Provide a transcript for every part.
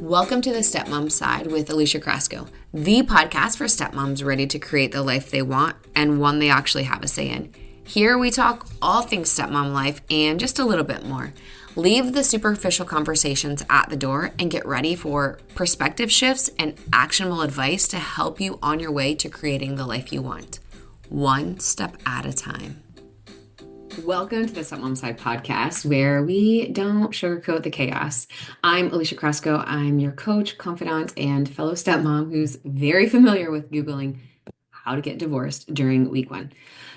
Welcome to the Stepmom Side with Alicia, the podcast for stepmoms ready to create the life they want and one they actually have a say in. Here we talk all things stepmom life and just a little bit more. Leave the superficial conversations at the door and get ready for perspective shifts and actionable advice to help you on your way to creating the life you want, one step at a time. Welcome to the Stepmom Side Podcast, where we don't sugarcoat the chaos. I'm Alicia. I'm your coach, confidant, and fellow stepmom who's very familiar with Googling how to get divorced during week one.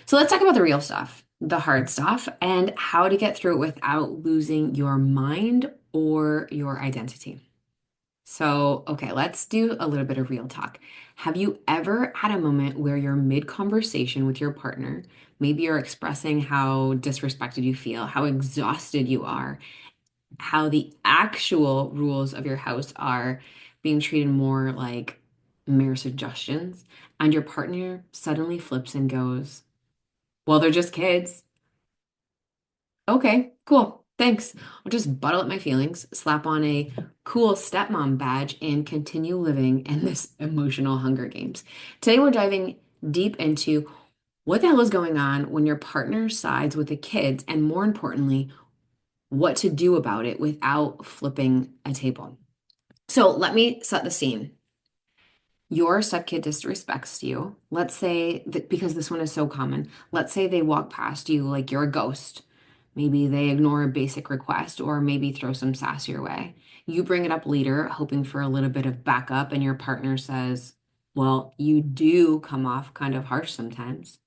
So let's talk about the real stuff, the hard stuff, and how to get through it without losing your mind or your identity. So, okay, let's do a little bit of real talk. Have you ever had a moment where you're mid-conversation with your partner? Maybe you're expressing how disrespected you feel, how exhausted you are, how the actual rules of your house are being treated more like mere suggestions, and your partner suddenly flips and goes, well, they're just kids. Okay, cool. Thanks. I'll just bottle up my feelings, slap on a cool stepmom badge, and continue living in this emotional Hunger Games. Today, we're diving deep into what the hell is going on when your partner sides with the kids, and more importantly, what to do about it without flipping a table. So, let me set the scene. Your stepkid disrespects you. Let's say that because this one is so common, let's say they walk past you like you're a ghost. Maybe they ignore a basic request or maybe throw some sass your way. You bring it up later, hoping for a little bit of backup, and your partner says, well, you do come off kind of harsh sometimes.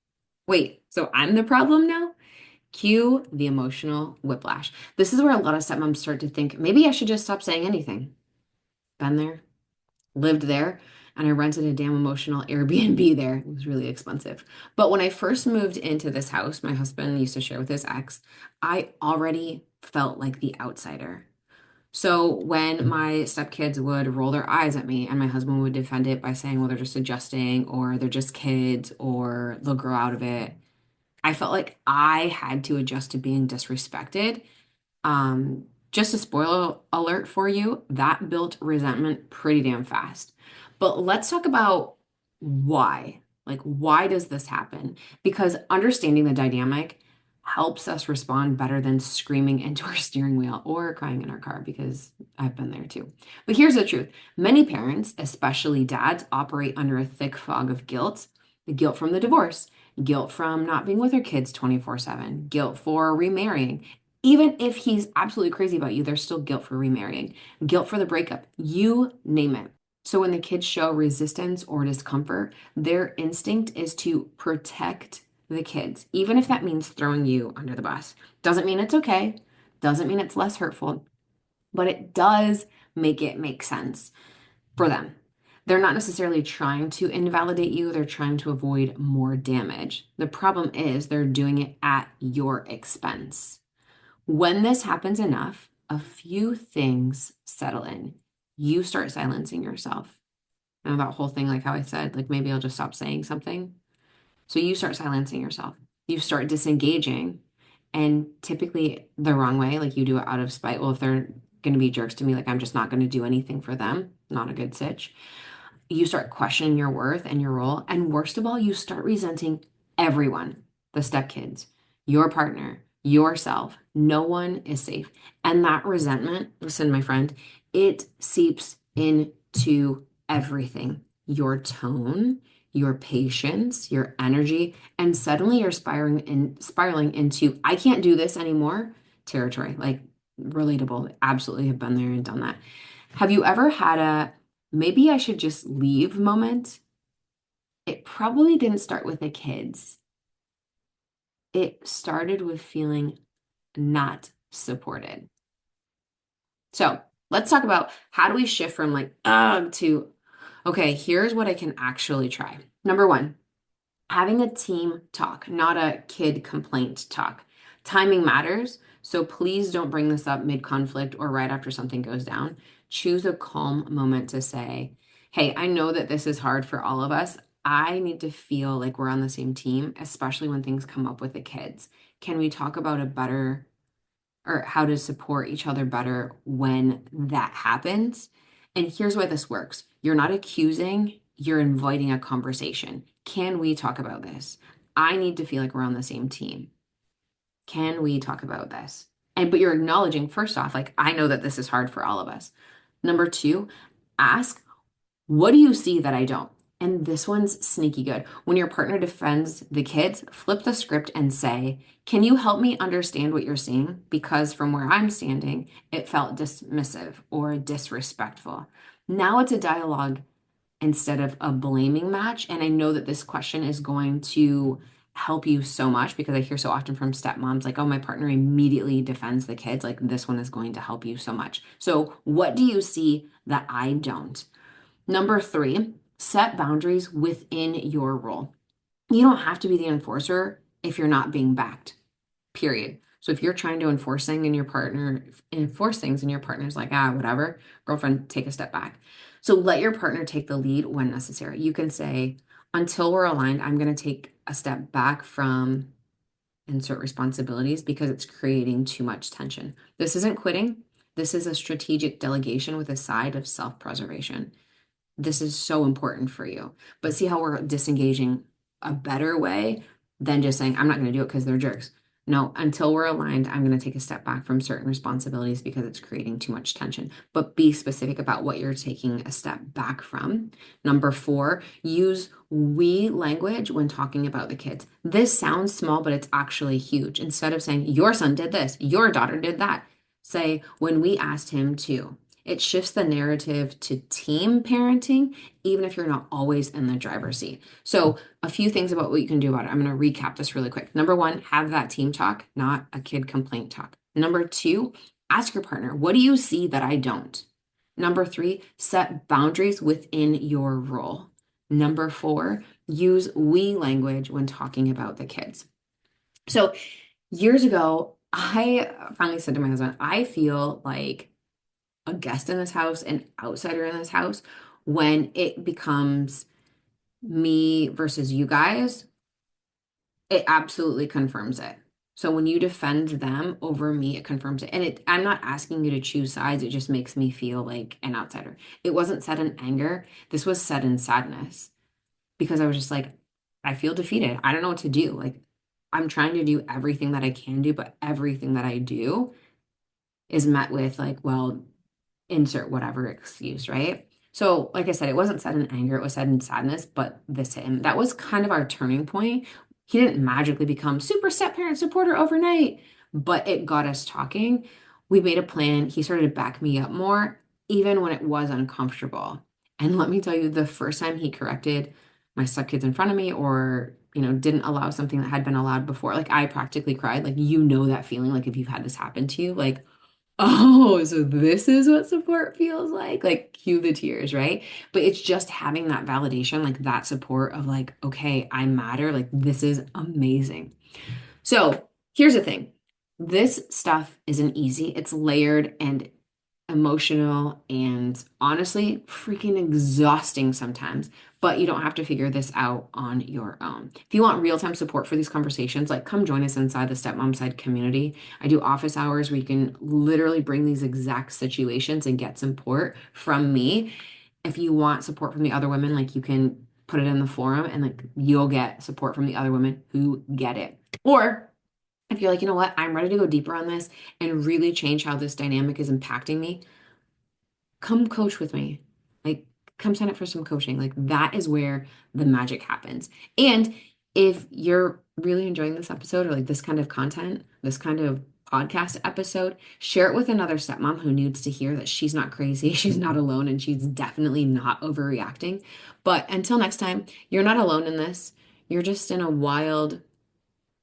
Wait, so I'm the problem now? Cue the emotional whiplash. This is where a lot of stepmoms start to think, maybe I should just stop saying anything. Been there, lived there, and I rented a damn emotional Airbnb there. It was really expensive. But when I first moved into this house, my husband used to share with his ex, I already felt like the outsider. So when my stepkids would roll their eyes at me and my husband would defend it by saying, well, they're just adjusting or they're just kids or they'll grow out of it, I felt like I had to adjust to being disrespected. Just a spoiler alert for you, that built resentment pretty damn fast. But let's talk about why. Like, why does this happen? Because understanding the dynamic helps us respond better than screaming into our steering wheel or crying in our car, because I've been there too. But here's the truth. Many parents, especially dads, operate under a thick fog of guilt. The guilt from the divorce, guilt from not being with their kids 24/7, guilt for remarrying. Even if he's absolutely crazy about you, there's still guilt for remarrying, guilt for the breakup, you name it. So when the kids show resistance or discomfort, their instinct is to protect the kids, even if that means throwing you under the bus. Doesn't mean it's okay, doesn't mean it's less hurtful, but it does make it make sense for them. They're not necessarily trying to invalidate you, they're trying to avoid more damage. The problem is they're doing it at your expense. When this happens enough, a few things settle in. You start silencing yourself. You know, that whole thing, like how I said, like maybe I'll just stop saying something. So you start silencing yourself. You start disengaging, and typically the wrong way, like you do it out of spite. Well, if they're going to be jerks to me, like I'm just not going to do anything for them. Not a good sitch. You start questioning your worth and your role. And worst of all, you start resenting everyone, the stepkids, your partner, yourself. No one is safe. And that resentment, listen, my friend, it seeps into everything. Your tone, your patience, your energy, and suddenly you're spiraling into I can't do this anymore territory. Like relatable. Absolutely have been there and done that. Have you ever had a maybe I should just leave moment? It probably didn't start with the kids. It started with feeling not supported. So let's talk about how do we shift from like, ugh, to, okay, here's what I can actually try. Number one, having a team talk, not a kid complaint talk. Timing matters. So please don't bring this up mid-conflict or right after something goes down. Choose a calm moment to say, hey, I know that this is hard for all of us. I need to feel like we're on the same team, especially when things come up with the kids. Can we talk about a better or how to support each other better when that happens? And here's why this works. You're not accusing, you're inviting a conversation. Can we talk about this? I need to feel like we're on the same team. Can we talk about this? But you're acknowledging, first off, like, I know that this is hard for all of us. Number two, ask, what do you see that I don't? And this one's sneaky good. When your partner defends the kids, flip the script and say, can you help me understand what you're seeing? Because from where I'm standing, it felt dismissive or disrespectful. Now it's a dialogue instead of a blaming match. And I know that this question is going to help you so much because I hear so often from stepmoms like, oh, my partner immediately defends the kids. Like, this one is going to help you so much. So what do you see that I don't? Number three, set boundaries within your role. You don't have to be the enforcer if you're not being backed, period. So if you're trying to enforce things and your partner's like, whatever, girlfriend, take a step back. So let your partner take the lead when necessary. You can say, until we're aligned, I'm going to take a step back from insert responsibilities because it's creating too much tension. This isn't quitting. This is a strategic delegation with a side of self-preservation. This is so important for you. But see how we're disengaging a better way than just saying, I'm not going to do it because they're jerks. No, until we're aligned, I'm going to take a step back from certain responsibilities because it's creating too much tension. But be specific about what you're taking a step back from. Number four, use we language when talking about the kids. This sounds small, but it's actually huge. Instead of saying, your son did this, your daughter did that, say, when we asked him to. It shifts the narrative to team parenting, even if you're not always in the driver's seat. So a few things about what you can do about it. I'm going to recap this really quick. Number one, have that team talk, not a kid complaint talk. Number two, ask your partner, what do you see that I don't? Number three, set boundaries within your role. Number four, use we language when talking about the kids. So years ago, I finally said to my husband, I feel like a guest in this house, an outsider in this house, when it becomes me versus you guys, it absolutely confirms it. So when you defend them over me, it confirms it. And I'm not asking you to choose sides. It just makes me feel like an outsider. It wasn't said in anger. This was said in sadness because I was just like, I feel defeated. I don't know what to do. Like, I'm trying to do everything that I can do, but everything that I do is met with like, well, insert whatever excuse, right? So, like I said, it wasn't said in anger, it was said in sadness, but this hit him. That was kind of our turning point. He didn't magically become super step parent supporter overnight, but it got us talking. We made a plan. He started to back me up more, even when it was uncomfortable. And let me tell you, the first time he corrected my stepkids in front of me or didn't allow something that had been allowed before, like I practically cried. Like, that feeling, like if you've had this happen to you, like, oh, so this is what support feels like cue the tears, right? But it's just having that validation, like that support of like, okay, I matter. Like, this is amazing. So here's the thing. This stuff isn't easy. It's layered and emotional and honestly freaking exhausting sometimes, but you don't have to figure this out on your own. If you want real-time support for these conversations, like come join us inside the Stepmom Side community. I do office hours where you can literally bring these exact situations and get support from me. If you want support from the other women, like you can put it in the forum and like you'll get support from the other women who get it. Or if you're like, you know what, I'm ready to go deeper on this and really change how this dynamic is impacting me, come coach with me. Like, come sign up for some coaching. Like, that is where the magic happens. And if you're really enjoying this episode or like this kind of content, this kind of podcast episode, share it with another stepmom who needs to hear that she's not crazy, she's not alone, and she's definitely not overreacting. But until next time, you're not alone in this. You're just in a wild,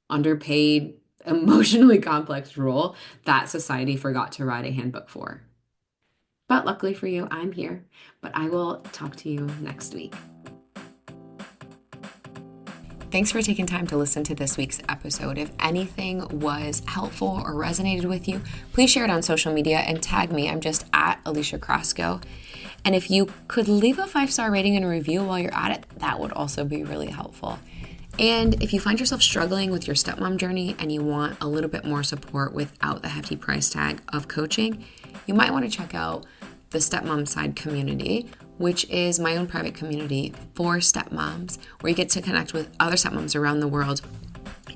underpaid, emotionally complex role that society forgot to write a handbook for. But luckily for you, I'm here. But I will talk to you next week. Thanks for taking time to listen to this week's episode. If anything was helpful or resonated with you, please share it on social media and tag me. I'm just at Alicia Crosco. And if you could leave a 5-star rating and a review while you're at it, that would also be really helpful. And if you find yourself struggling with your stepmom journey and you want a little bit more support without the hefty price tag of coaching, you might want to check out the Stepmom Side community, which is my own private community for stepmoms, where you get to connect with other stepmoms around the world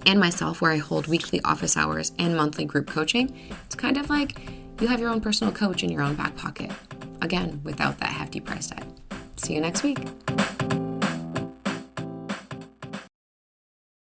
and myself, where I hold weekly office hours and monthly group coaching. It's kind of like you have your own personal coach in your own back pocket. Again, without that hefty price tag. See you next week.